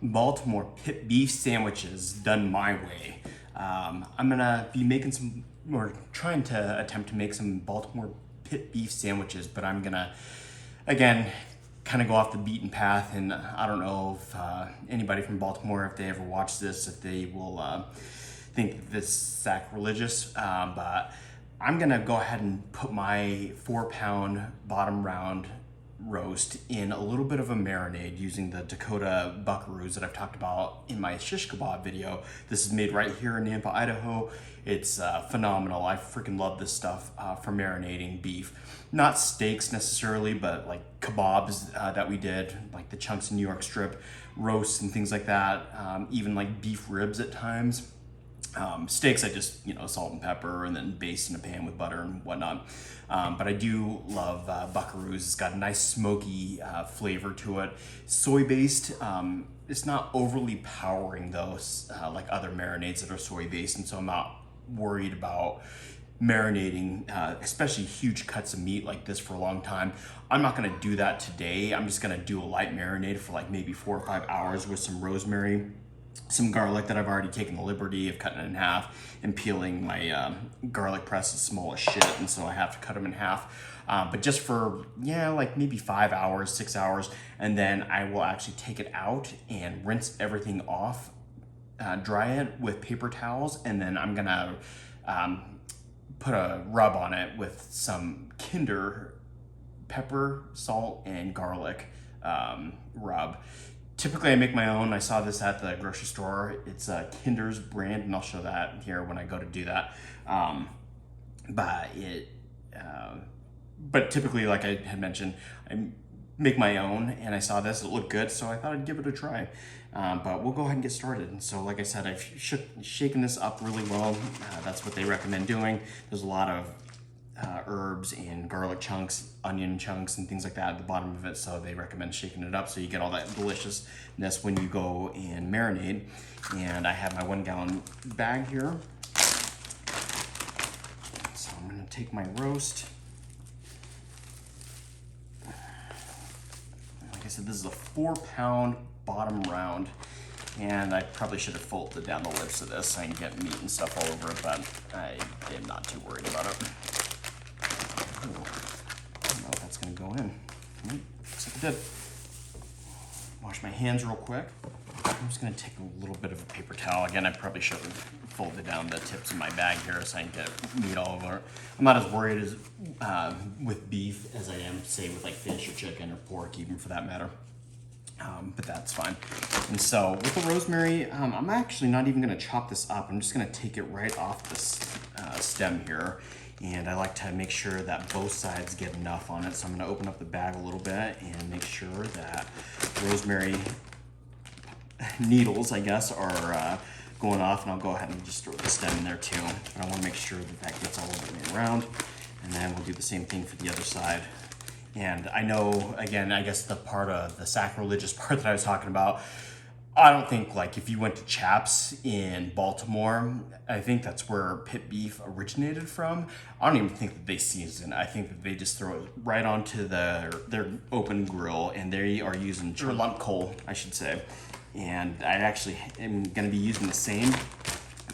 Baltimore Pit Beef Sandwiches done my way. I'm gonna be making some, or trying to attempt to make some Baltimore Pit Beef Sandwiches, but I'm gonna, again, kind of go off the beaten path. And I don't know if anybody from Baltimore, if they ever watch this, if they will think this is sacrilegious, but I'm gonna go ahead and put my 4-pound bottom round roast in a little bit of a marinade using the Dakota buckaroos that I've talked about in my shish kebab video. This is made right here in Nampa, Idaho. It's phenomenal. I freaking love this stuff for marinating beef. Not steaks necessarily, but like kebabs that we did, like the chunks of New York strip, roasts and things like that, even like beef ribs at times. Steaks, I just, salt and pepper and then baste in a pan with butter and whatnot. But I do love buckaroos. It's got a nice smoky flavor to it. Soy-based, it's not overly powering though, like other marinades that are soy-based, and so I'm not worried about marinating, especially huge cuts of meat like this for a long time. I'm not gonna do that today. I'm just gonna do a light marinade for like maybe 4 or 5 hours with some rosemary, some garlic that I've already taken the liberty of cutting in half and peeling. My garlic press is small as shit, and so I have to cut them in half. But just for, like maybe 5 hours, 6 hours, and then I will actually take it out and rinse everything off, dry it with paper towels, and then I'm gonna put a rub on it with some Kinder pepper, salt, and garlic rub. Typically I make my own. I saw this at the grocery store. It's a Kinder's brand, and I'll show that here when I go to do that. But typically, like I had mentioned, I make my own, and I saw this, it looked good, so I thought I'd give it a try. But we'll go ahead and get started. And so like I said, I've shaken this up really well. That's what they recommend doing. There's a lot of herbs and garlic chunks, onion chunks, and things like that at the bottom of it, so they recommend shaking it up so you get all that deliciousness when you go and marinate. And I have my 1-gallon bag here, so I'm going to take my roast. Like I said, this is a 4-pound bottom round, and I probably should have folded down the lips of this so I can get meat and stuff all over it, but I am not too worried about it. I don't know if that's gonna go in. Looks like it did. Wash my hands real quick. I'm just gonna take a little bit of a paper towel. Again, I probably should have folded down the tips of my bag here so I can get meat all over it. I'm not as worried as with beef as I am, say, with like fish or chicken or pork, even for that matter. But that's fine. And so with the rosemary, I'm actually not even gonna chop this up. I'm just gonna take it right off this stem here. And I like to make sure that both sides get enough on it. So I'm gonna open up the bag a little bit and make sure that rosemary needles, I guess, are going off. And I'll go ahead and just throw the stem in there too. But I wanna make sure that that gets all the way around. And then we'll do the same thing for the other side. And I know, again, I guess the part of the sacrilegious part that I was talking about, I don't think, like, if you went to Chaps in Baltimore, I think that's where pit beef originated from. I don't even think that they season. I think that they just throw it right onto their open grill, and they are using lump coal, I should say. And I actually am going to be using the same.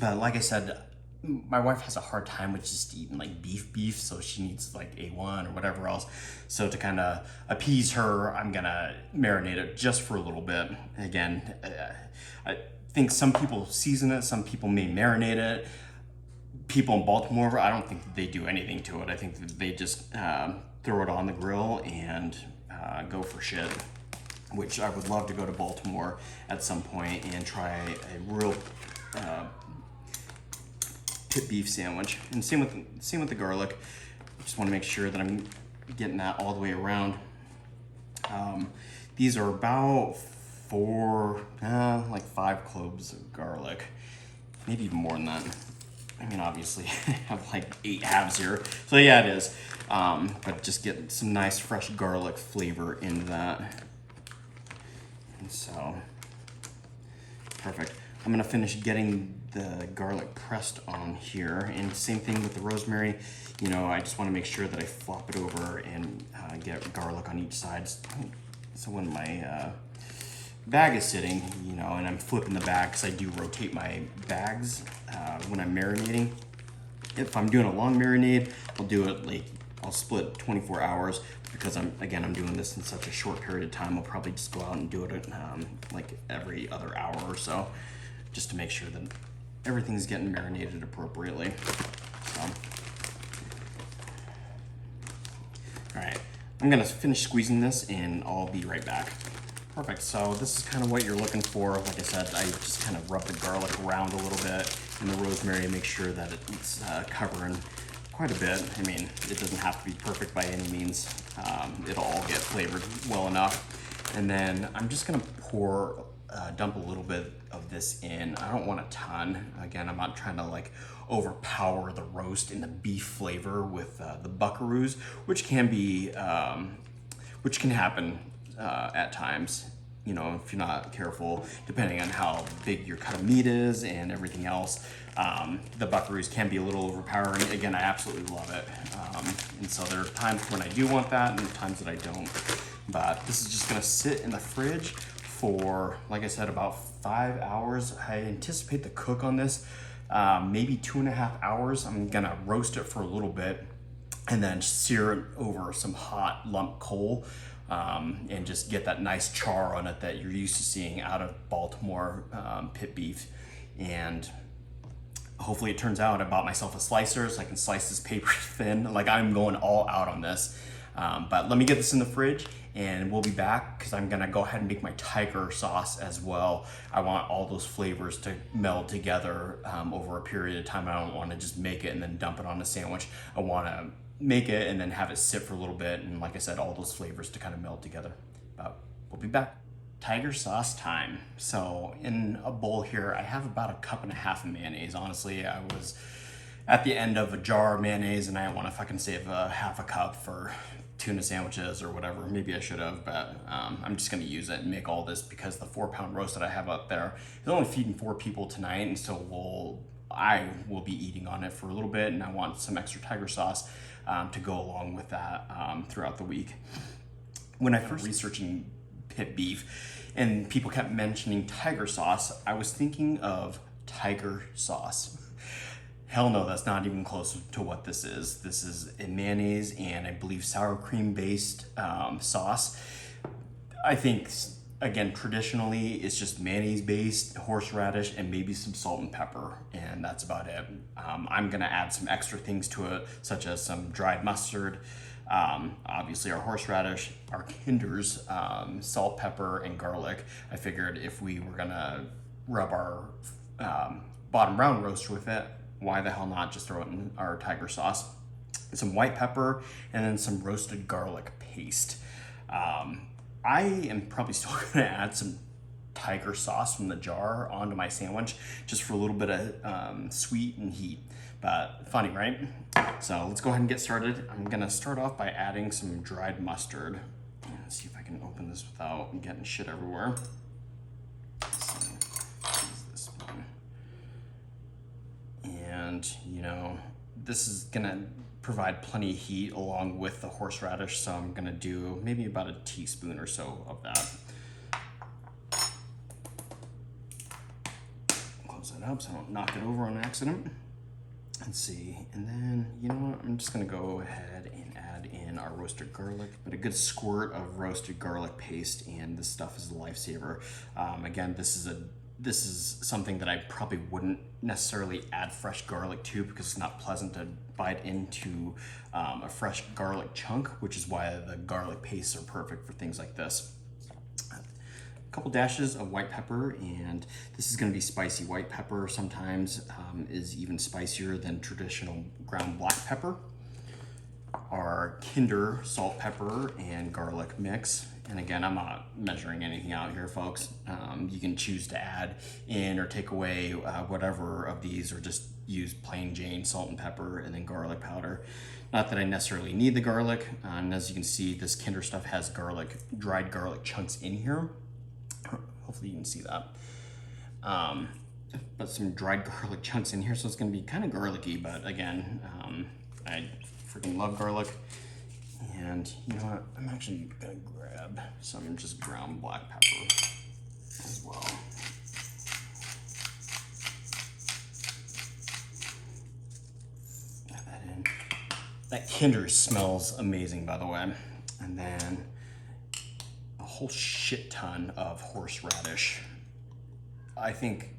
But like I said, my wife has a hard time with just eating like beef, so she needs like A1 or whatever else. So to kind of appease her, I'm gonna marinate it just for a little bit. Again, I think some people season it, some people may marinate it. People in Baltimore, I don't think that they do anything to it. I think that they just throw it on the grill and go for shit. Which I would love to go to Baltimore at some point and try a real pit beef sandwich. And same with the garlic. I just want to make sure that I'm getting that all the way around. These are about 5 cloves of garlic, maybe even more than that. I mean, obviously I have like 8 halves here, so yeah, it is. But just get some nice fresh garlic flavor into that. And so, perfect. I'm gonna finish getting the garlic pressed on here, and same thing with the rosemary. I just want to make sure that I flop it over and get garlic on each side, so when my bag is sitting, you know, and I'm flipping the bag because I do rotate my bags when I'm marinating. If I'm doing a long marinade, I'll do it like, I'll split 24 hours because I'm doing this in such a short period of time. I'll probably just go out and do it like every other hour or so, just to make sure that everything's getting marinated appropriately. So, all right, I'm gonna finish squeezing this and I'll be right back. Perfect, so this is kind of what you're looking for. Like I said, I just kind of rub the garlic around a little bit and the rosemary to make sure that it's covering quite a bit. I mean, it doesn't have to be perfect by any means. It'll all get flavored well enough. And then I'm just gonna dump a little bit of this in. I don't want a ton. Again, I'm not trying to like overpower the roast and the beef flavor with the buckaroos, which can happen at times, you know, if you're not careful, depending on how big your cut of meat is and everything else. The buckaroos can be a little overpowering. Again, I absolutely love it. And so there are times when I do want that and times that I don't. But this is just gonna sit in the fridge for, like I said, about 5 hours. I anticipate the cook on this maybe 2.5 hours. I'm gonna roast it for a little bit and then sear it over some hot lump coal. And just get that nice char on it that you're used to seeing out of Baltimore pit beef. And hopefully it turns out I bought myself a slicer so I can slice this paper thin. Like, I'm going all out on this. But let me get this in the fridge and we'll be back because I'm gonna go ahead and make my tiger sauce as well. I want all those flavors to meld together over a period of time. I don't want to just make it and then dump it on a sandwich. I want to make it and then have it sit for a little bit, and like I said, all those flavors to kind of meld together. But we'll be back. Tiger sauce time. So in a bowl here, I have about 1.5 cups of mayonnaise. Honestly, I was at the end of a jar of mayonnaise and I want to fucking save half a cup for tuna sandwiches or whatever. Maybe I should have, but I'm just gonna use it and make all this because the 4-pound roast that I have up there is only feeding 4 people tonight, and so I will be eating on it for a little bit, and I want some extra tiger sauce to go along with that throughout the week. When I first researching pit beef and people kept mentioning tiger sauce, I was thinking of tiger sauce. Hell no, that's not even close to what this is. This is a mayonnaise and I believe sour cream based sauce. I think, again, traditionally it's just mayonnaise based, horseradish, and maybe some salt and pepper, and that's about it. I'm gonna add some extra things to it, such as some dried mustard, obviously our horseradish, our Kinder's, salt, pepper, and garlic. I figured if we were gonna rub our bottom round roast with it, why the hell not just throw it in our tiger sauce. Some white pepper, and then some roasted garlic paste. I am probably still gonna add some tiger sauce from the jar onto my sandwich just for a little bit of sweet and heat. But funny, right? So let's go ahead and get started. I'm gonna start off by adding some dried mustard. Let's see if I can open this without getting shit everywhere. Let's see. Use this one. And you know, this is gonna provide plenty of heat along with the horseradish, so I'm gonna do maybe about a teaspoon or so of that. Close that up so I don't knock it over on accident. Let's see, and then, you know what, I'm just gonna go ahead and add in our roasted garlic, but a good squirt of roasted garlic paste, and this stuff is a lifesaver. Again, this is something that I probably wouldn't necessarily add fresh garlic to because it's not pleasant to bite into a fresh garlic chunk, which is why the garlic pastes are perfect for things like this. A couple dashes of white pepper, and this is going to be spicy. White pepper sometimes is even spicier than traditional ground black pepper. Our Kinder salt, pepper, and garlic mix. And again, I'm not measuring anything out here, folks. You can choose to add in or take away whatever of these, or just use plain Jane salt and pepper and then garlic powder. Not that I necessarily need the garlic. And as you can see, this Kinder stuff has dried garlic chunks in here. Hopefully you can see that. But some dried garlic chunks in here, so it's gonna be kind of garlicky, but again, I freaking love garlic. And you know what, I'm actually gonna grab some just ground black pepper. as well. Add that in. That Kinder smells amazing, by the way. And then a whole shit ton of horseradish. I think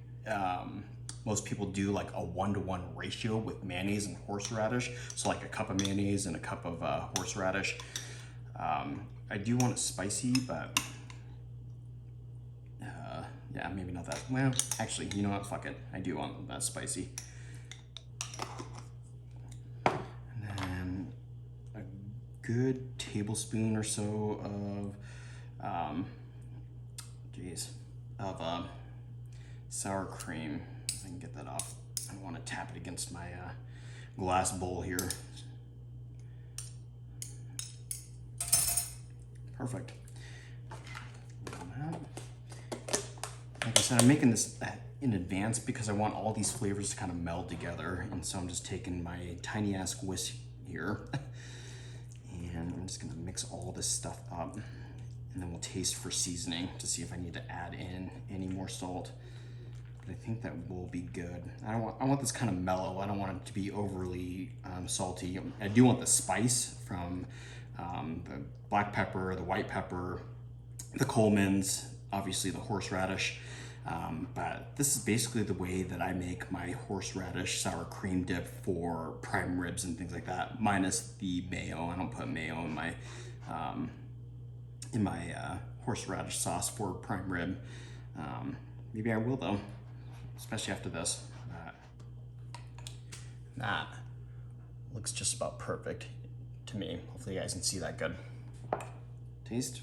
most people do like a 1-to-1 ratio with mayonnaise and horseradish. So like a cup of mayonnaise and a cup of horseradish. I do want it spicy, but yeah, maybe not that. Well, actually, you know what? Fuck it. I do want that spicy. And then a good tablespoon or so of, sour cream. If I can get that off. I don't want to tap it against my glass bowl here. Perfect. Like I said, I'm making this in advance because I want all these flavors to kind of meld together. And so I'm just taking my tiny ass whisk here and I'm just gonna mix all this stuff up. And then we'll taste for seasoning to see if I need to add in any more salt. But I think that will be good. I want this kind of mellow. I don't want it to be overly salty. I do want the spice from the black pepper, the white pepper, the Coleman's, obviously the horseradish. But this is basically the way that I make my horseradish sour cream dip for prime ribs and things like that, minus the mayo. I don't put mayo in my horseradish sauce for prime rib. Maybe I will though, especially after this. That looks just about perfect to me. Hopefully you guys can see that good. Taste.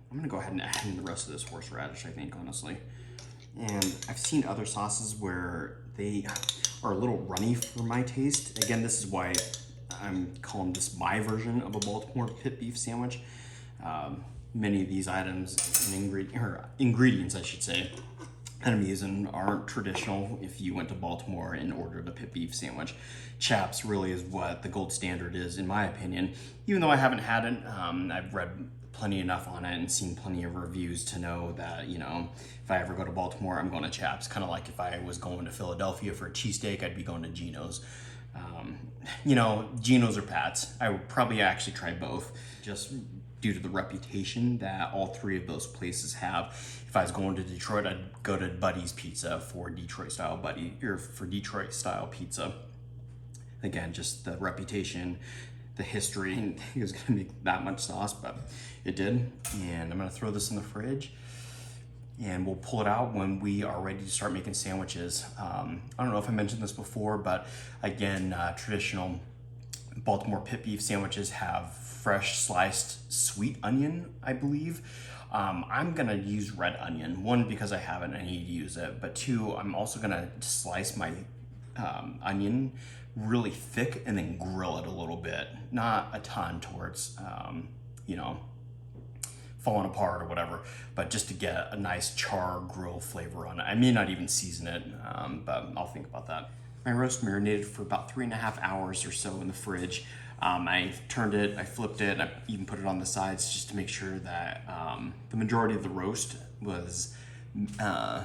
I'm gonna go ahead and add in the rest of this horseradish, I think, honestly. And I've seen other sauces where they are a little runny for my taste. Again, this is why I'm calling this my version of a Baltimore Pit Beef Sandwich. Many of these items and ingredients, I should say, that I'm using aren't traditional if you went to Baltimore and ordered a pit beef sandwich. Chaps really is what the gold standard is, in my opinion. Even though I haven't had it, I've read plenty enough on it and seen plenty of reviews to know that, you know, if I ever go to Baltimore, I'm going to Chaps. Kind of like if I was going to Philadelphia for a cheesesteak, I'd be going to Geno's. You know, Geno's or Pat's. I would probably actually try both, just due to the reputation that all three of those places have. If I was going to Detroit, I'd go to Buddy's Pizza for Detroit style pizza. Again, just the reputation, the history. I didn't think it was gonna make that much sauce, but it did. And I'm gonna throw this in the fridge and we'll pull it out when we are ready to start making sandwiches. I don't know if I mentioned this before, but again, traditional Baltimore Pit Beef Sandwiches have fresh sliced sweet onion, I believe. I'm gonna use red onion. One, because I haven't, I need to use it. But two, I'm also gonna slice my onion really thick and then grill it a little bit. Not a ton towards, you know, falling apart or whatever, but just to get a nice char grill flavor on it. I may not even season it, but I'll think about that. My roast marinated for about 3.5 hours or so in the fridge. I turned it, I flipped it, I even put it on the sides just to make sure that the majority of the roast was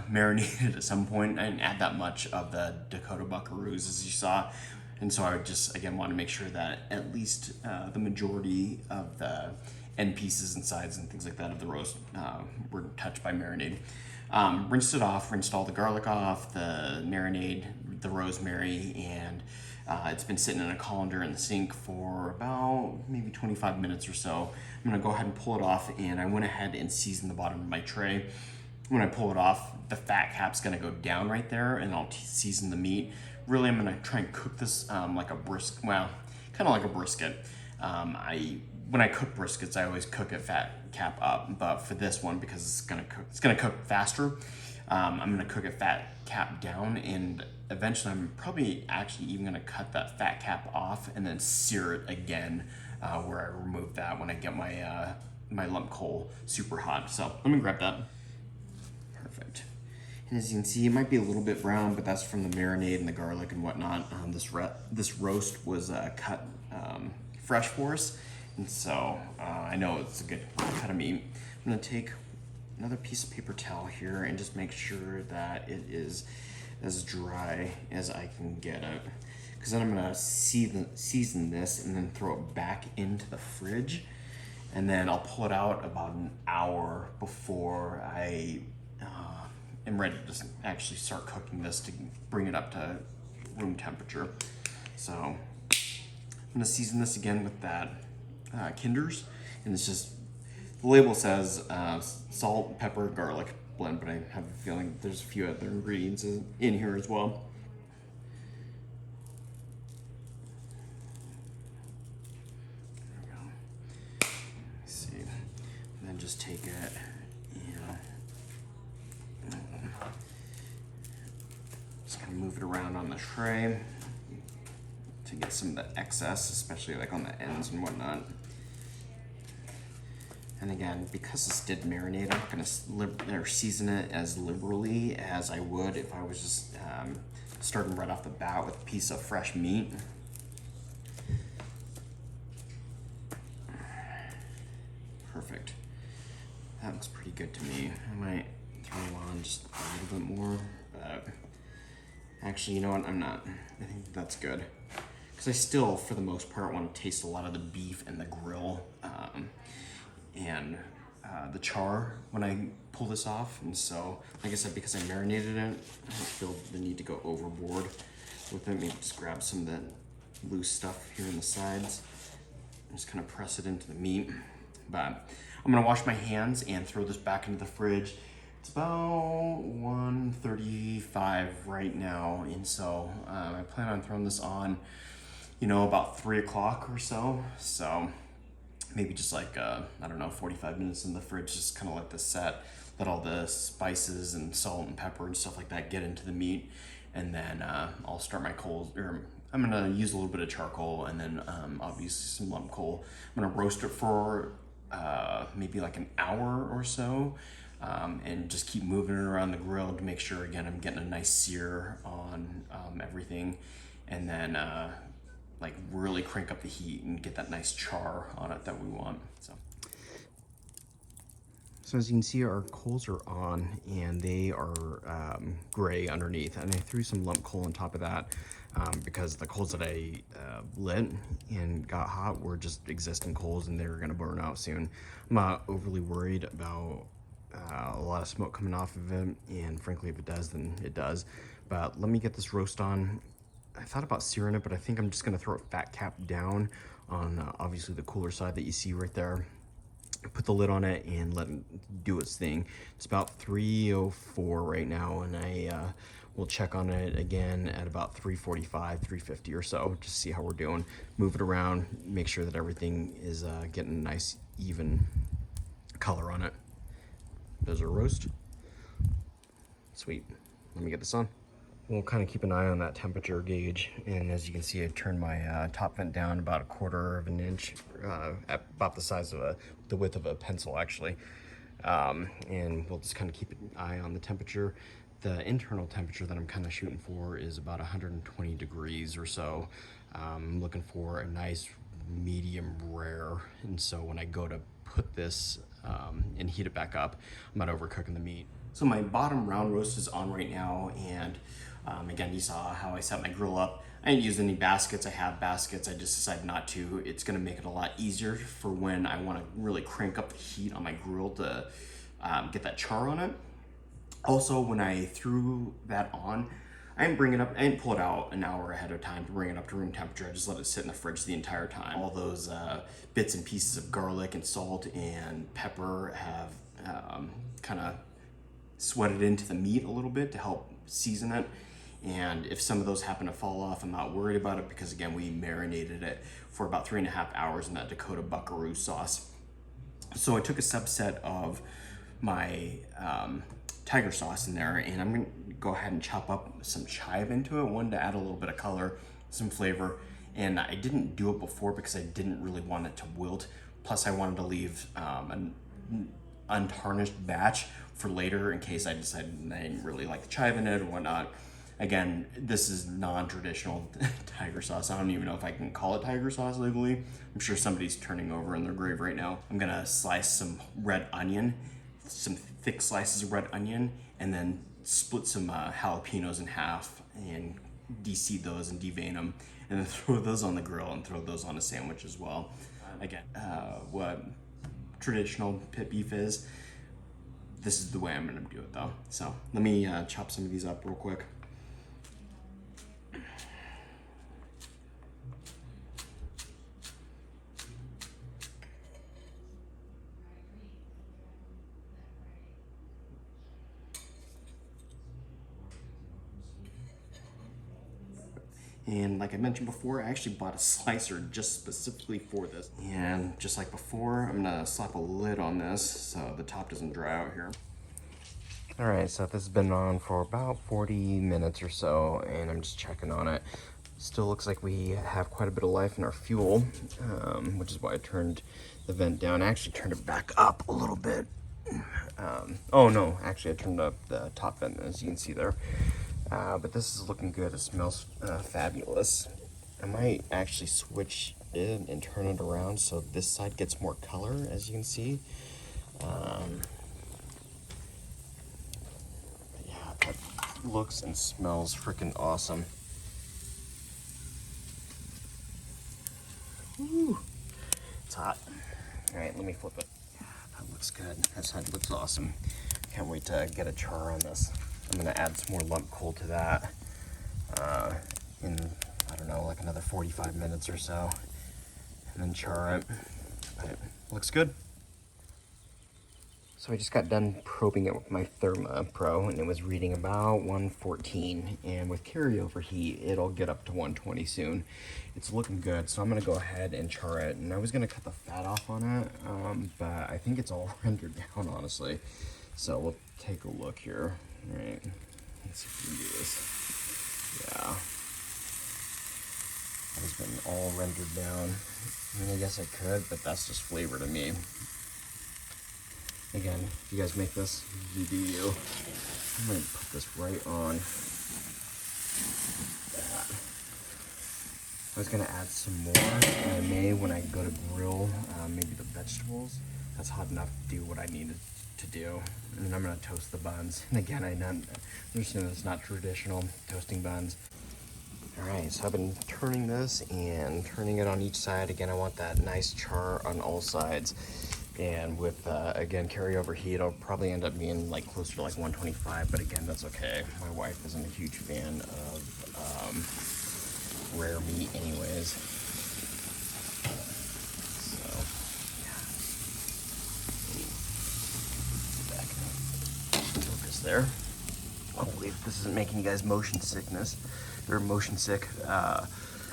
marinated at some point. I didn't add that much of the Dakota Buckaroos, as you saw. And so I would just, again, want to make sure that at least the majority of the end pieces and sides and things like that of the roast were touched by marinade. Rinsed it off, rinsed all the garlic off, the marinade, the rosemary, and it's been sitting in a colander in the sink for about maybe 25 minutes or so. I'm gonna go ahead and pull it off, and I went ahead and seasoned the bottom of my tray. When I pull it off, the fat cap's gonna go down right there, and I'll season the meat. Really, I'm gonna try and cook this like a brisket, well, kind of like a brisket. When I cook briskets, I always cook it fat cap up, but for this one, because it's gonna cook faster, I'm gonna cook it fat cap down, and eventually I'm probably actually even gonna cut that fat cap off and then sear it again, where I remove that when I get my my lump coal super hot. So let me grab that. Perfect. And as you can see, it might be a little bit brown, but that's from the marinade and the garlic and whatnot. This roast was cut fresh for us, and so I know it's a good cut of meat. I'm gonna take another piece of paper towel here and just make sure that it is as dry as I can get it. Because then I'm gonna season this and then throw it back into the fridge. And then I'll pull it out about an hour before I am ready to just actually start cooking this to bring it up to room temperature. So I'm gonna season this again with that Kinder's, and it's just, the label says salt, pepper, garlic blend, but I have a feeling there's a few other ingredients in here as well. Just take it and just kind of move it around on the tray to get some of the excess, especially like on the ends and whatnot. And again, because this did marinate, I'm not gonna season it as liberally as I would if I was just starting right off the bat with a piece of fresh meat. Perfect. That looks pretty good to me. I might throw on just a little bit more, but actually, you know what? I'm not. I think that's good. Because I still, for the most part, want to taste a lot of the beef and the grill and the char when I pull this off. And so, like I said, because I marinated it, I don't feel the need to go overboard with it. Maybe just grab some of that loose stuff here in the sides and just kind of press it into the meat. But I'm gonna wash my hands and throw this back into the fridge. It's about 1:35 right now, and so I plan on throwing this on, you know, about 3 o'clock or so. So maybe just like, I don't know, 45 minutes in the fridge, just kind of let this set, let all the spices and salt and pepper and stuff like that get into the meat. And then I'll start my coals, or I'm gonna use a little bit of charcoal and then obviously some lump coal. I'm gonna roast it for maybe like an hour or so, and just keep moving it around the grill to make sure, again, I'm getting a nice sear on everything, and then like really crank up the heat and get that nice char on it that we want. So as you can see, our coals are on and they are gray underneath, and I threw some lump coal on top of that because the coals that I lit and got hot were just existing coals and they were gonna burn out soon. I'm not overly worried about a lot of smoke coming off of it, and frankly, if it does, then it does. But let me get this roast on. I thought about searing it, but I think I'm just gonna throw a fat cap down on obviously the cooler side that you see right there. Put the lid on it and let it do its thing. It's about 3:04 right now, and I will check on it again at about 3:45, 3:50 or so, just see how we're doing. Move it around, make sure that everything is getting a nice even color on it. There's our roast. Sweet. Let me get this on. We'll kind of keep an eye on that temperature gauge, and as you can see, I turned my top vent down about 1/4 of an inch, at about the size of the width of a pencil actually, and we'll just kind of keep an eye on the temperature. The internal temperature that I'm kind of shooting for is about 120 degrees or so. I'm looking for a nice medium rare, and so when I go to put this and heat it back up, I'm not overcooking the meat. So my bottom round roast is on right now, and again, you saw how I set my grill up. I didn't use any baskets. I have baskets. I just decided not to. It's gonna make it a lot easier for when I wanna really crank up the heat on my grill to get that char on it. Also, when I threw that on, I didn't pull it out an hour ahead of time to bring it up to room temperature. I just let it sit in the fridge the entire time. All those bits and pieces of garlic and salt and pepper have kind of sweated into the meat a little bit to help season it. And if some of those happen to fall off, I'm not worried about it because, again, we marinated it for about 3.5 hours in that Dakota Buckaroo sauce. So I took a subset of my tiger sauce in there, and I'm gonna go ahead and chop up some chive into it. One, to add a little bit of color, some flavor. And I didn't do it before because I didn't really want it to wilt. Plus, I wanted to leave an untarnished batch for later in case I decided I didn't really like the chive in it or whatnot. Again, this is non-traditional tiger sauce. I don't even know if I can call it tiger sauce legally. I'm sure somebody's turning over in their grave right now. I'm gonna slice some red onion, some thick slices of red onion, and then split some jalapenos in half and de-seed those and devein them, and then throw those on the grill and throw those on a sandwich as well. Again, what traditional pit beef is, this is the way I'm gonna do it though. So let me chop some of these up real quick. And like I mentioned before, I actually bought a slicer just specifically for this. And just like before, I'm gonna slap a lid on this so the top doesn't dry out here. All right, so this has been on for about 40 minutes or so, and I'm just checking on it. Still looks like we have quite a bit of life in our fuel, which is why I turned the vent down. I actually turned it back up a little bit. Oh no, actually I turned up the top vent, as you can see there. But this is looking good. It smells fabulous. I might actually switch it and turn it around so this side gets more color, as you can see. Yeah, that looks and smells freaking awesome. Woo. It's hot. All right, let me flip it. Yeah, that looks good. That side looks awesome. Can't wait to get a char on this. I'm gonna add some more lump coal to that in, I don't know, like another 45 minutes or so, and then char it. But it looks good. So I just got done probing it with my Therma Pro, and it was reading about 114, and with carryover heat, it'll get up to 120 soon. It's looking good, so I'm gonna go ahead and char it. And I was gonna cut the fat off on it, but I think it's all rendered down, honestly. So we'll take a look here. All right, let's see if we can do this. Yeah, that has been all rendered down. I mean, I guess I could, but that's just flavor to me. Again, if you guys make this, you do you. I'm gonna put this right on that. I was gonna add some more, and I may when I go to grill, maybe the vegetables. That's hot enough to do what I needed to do. And then I'm gonna toast the buns. And again, I understand it's not traditional toasting buns. All right, so I've been turning this and turning it on each side. Again, I want that nice char on all sides. And with, again, carryover heat, it'll probably end up being like closer to like 125, but again, that's okay. My wife isn't a huge fan of rare meat anyways. So, yeah. Focus there. Hopefully this isn't making you guys motion sick.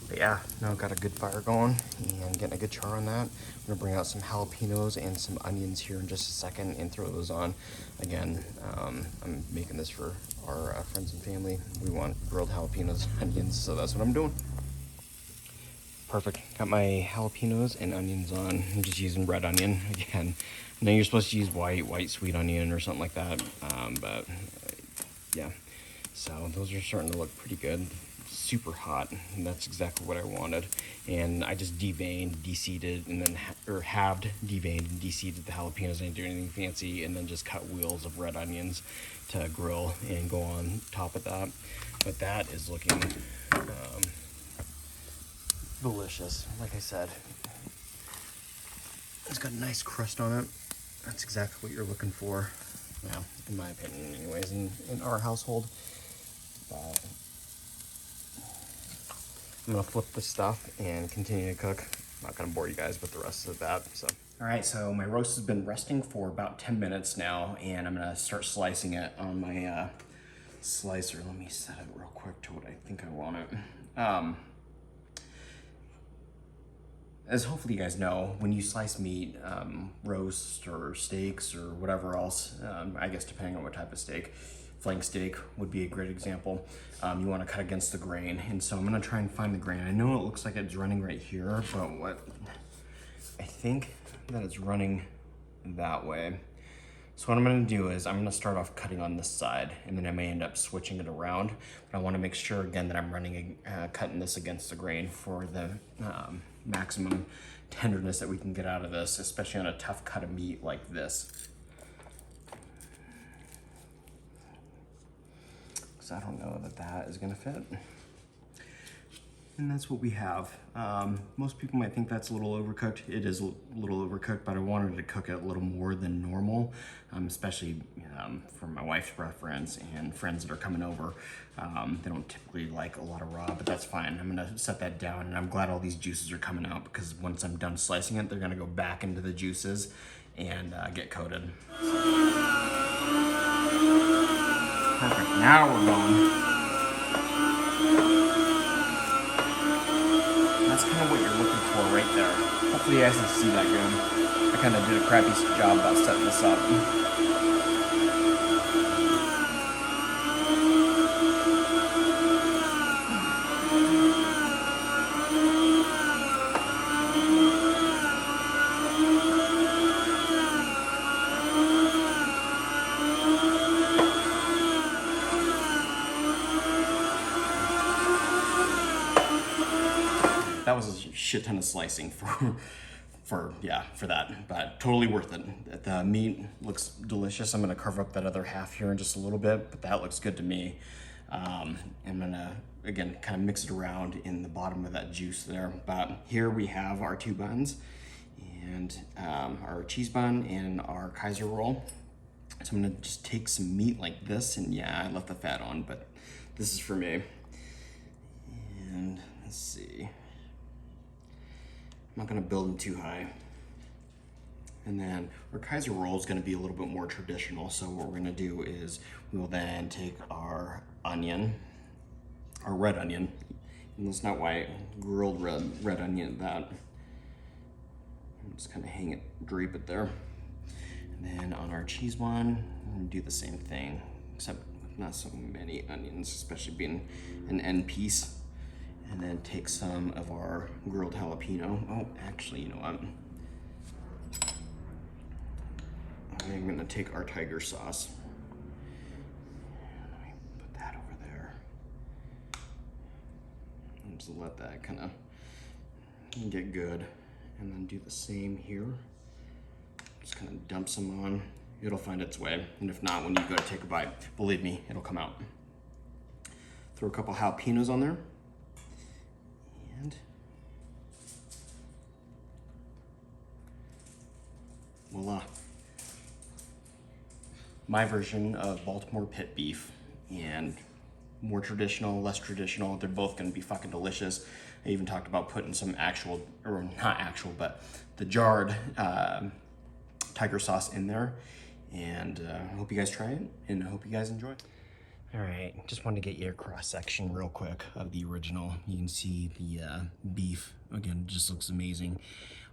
But yeah, now got a good fire going and getting a good char on that. I'm gonna bring out some jalapenos and some onions here in just a second and throw those on. Again, I'm making this for our friends and family. We want grilled jalapenos and onions, so that's what I'm doing. Perfect, got my jalapenos and onions on. I'm just using red onion again. I know you're supposed to use white sweet onion or something like that, but yeah. So those are starting to look pretty good. Super hot, and that's exactly what I wanted. And I just deveined, de-seeded, and then halved, deveined, and de-seeded the jalapenos. I didn't do anything fancy, and then just cut wheels of red onions to grill and go on top of that. But that is looking delicious. Like I said, it's got a nice crust on it. That's exactly what you're looking for. Well, in my opinion, anyways, in our household. But I'm gonna flip this stuff and continue to cook. I'm not gonna bore you guys with the rest of that. So, all right, so my roast has been resting for about 10 minutes now, and I'm gonna start slicing it on my slicer. Let me set it real quick to what I think I want it. As hopefully you guys know, when you slice meat, roast or steaks or whatever else, I guess depending on what type of steak, flank steak would be a great example. You want to cut against the grain, and so I'm going to try and find the grain. I know it looks like it's running right here, but I think that it's running that way. So what I'm going to do is I'm going to start off cutting on this side, and then I may end up switching it around. But I want to make sure again that I'm cutting this against the grain for the maximum tenderness that we can get out of this, especially on a tough cut of meat like this. because I don't know that that is gonna fit. And that's what we have. Most people might think that's a little overcooked. It is a little overcooked, but I wanted to cook it a little more than normal, especially for my wife's preference and friends that are coming over. They don't typically like a lot of raw, but that's fine. I'm gonna set that down, and I'm glad all these juices are coming out, because once I'm done slicing it, they're gonna go back into the juices and get coated. Perfect, now we're going. That's kind of what you're looking for right there. Hopefully you guys can see that good. I kind of did a crappy job about setting this up. That was a shit ton of slicing for that, but totally worth it. The meat looks delicious. I'm gonna carve up that other half here in just a little bit, but that looks good to me. I'm gonna, again, kind of mix it around in the bottom of that juice there. But here we have our 2 buns and our cheese bun and our Kaiser roll. So I'm gonna just take some meat like this, and yeah, I left the fat on, but this is for me. And let's see. I'm not gonna build them too high. And then our Kaiser roll is gonna be a little bit more traditional. So what we're gonna do is we will then take our onion, our red onion, and it's not white, grilled red onion, that. Just kind of hang it, drape it there. And then on our cheese one, I'm gonna do the same thing, except not so many onions, especially being an end piece. And then take some of our grilled jalapeno. Oh, actually, you know what? I'm gonna take our tiger sauce. Let me put that over there. And just let that kind of get good. And then do the same here. Just kind of dump some on. It'll find its way. And if not, when you go to take a bite, believe me, it'll come out. Throw a couple jalapenos on there. And voila. My version of Baltimore Pit Beef, and more traditional, less traditional, they're both gonna be fucking delicious. I even talked about putting some actual, or not actual, but the jarred tiger sauce in there. And I hope you guys try it, and I hope you guys enjoy. All right, just wanted to get you a cross section real quick of the original. You can see the beef, again, just looks amazing.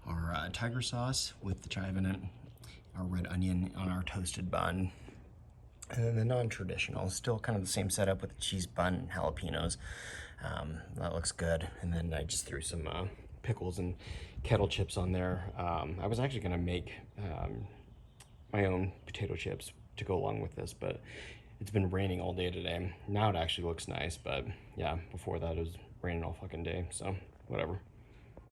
Our tiger sauce with the chive in it, our red onion on our toasted bun, and then the non-traditional, still kind of the same setup with the cheese bun and jalapenos. That looks good. And then I just threw some pickles and kettle chips on there. I was actually gonna make my own potato chips to go along with this, but it's been raining all day today. Now it actually looks nice, but yeah, before that it was raining all fucking day, so whatever.